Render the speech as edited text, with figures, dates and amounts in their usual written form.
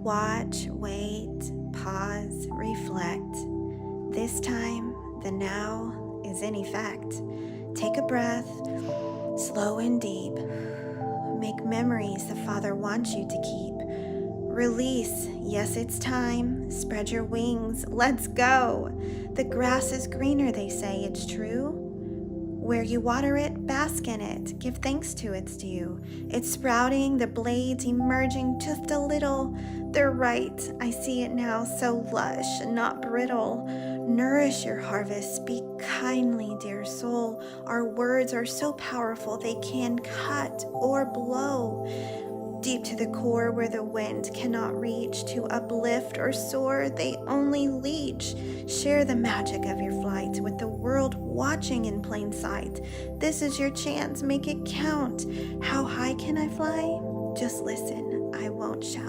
Watch, wait, pause, reflect. This time, the now is in effect. Take a breath, slow and deep. Make memories the Father wants you to keep. Release, yes, it's time. Spread your wings, let's go. The grass is greener, they say, it's true. Where you water it, bask in it. Give thanks to its due. It's sprouting, the blades emerging just a little. They're right, I see it now, so lush, not brittle. Nourish your harvest, speak kindly, dear soul. Our words are so powerful, they can cut or blow. Deep to the core where the wind cannot reach, to uplift or soar, they only leach. Share the magic of your flight with the world watching in plain sight. This is your chance, make it count. How high can I fly? Just listen, I won't shout.